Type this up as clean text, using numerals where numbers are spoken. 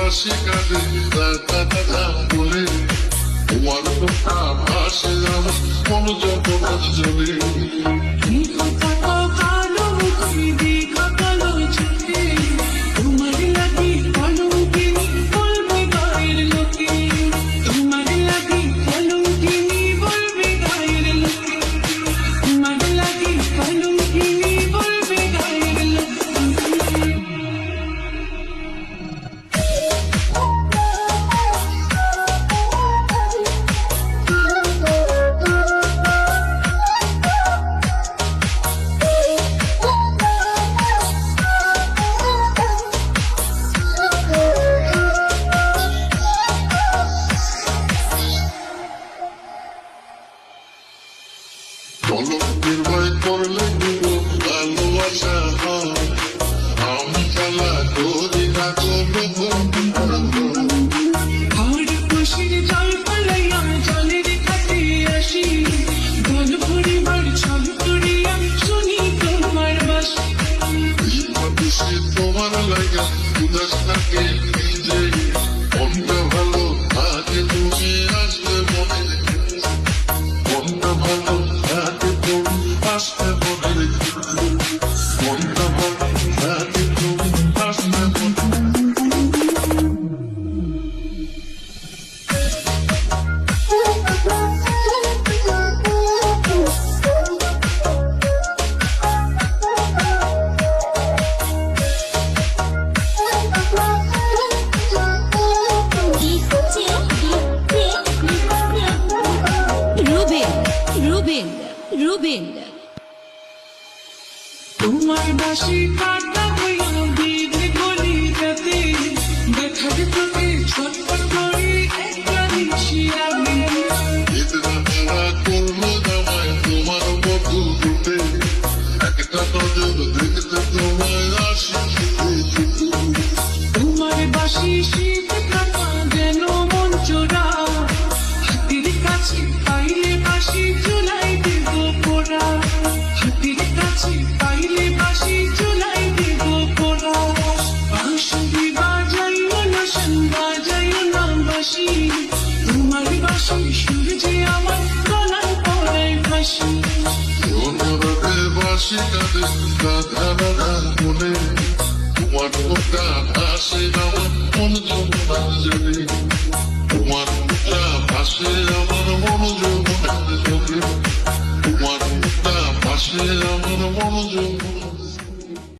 বাসি কাঁদে রাধা রাধা বলে, তোমার কথা ভাসে আমার মন জগৎ জলে। কলঙ্কের ভয় করলে ভালোবাসা হয়, আমি খেলা করি না তোমার লাগা উদাস থাকে নিজে, মনটা ভালো থাকে তুমি আসলে মনে, মনটা ভালো থাকে তুমি আসলে মনে, মনটা ভালো থাকে তুমি আসলে মনে। রুবিন তোমার বাসি কাটা হইয়া দিনে গলিটাতে দেখার তোকে ছটফট করি একটা নিশি আমি। করলো জামাই তোমার বধু রূপে, একটা নজর দেখতে তোমায় আসি। তোমার বাসি শীত কাটা যেন মন চোরা, হাতির কাছে পাইলে বাসি চুলাই দেব পোড়া, হাতির কাছে পাইলে বাসি চুলাই দেব পোড়া। বাঁশি বাজাইও না শান বাজাইও না বাসি, তোমার বাসি সুর যে আমার গলায় পড়ায় ফাঁসি। বাসি কাঁদে রাধা রাধা বলে, তোমার কথা ভাসে আমার মন জগৎ জলে, তোমার কথা ভাসে আমার মন জগৎ জলে, তোমার কথা ভাসে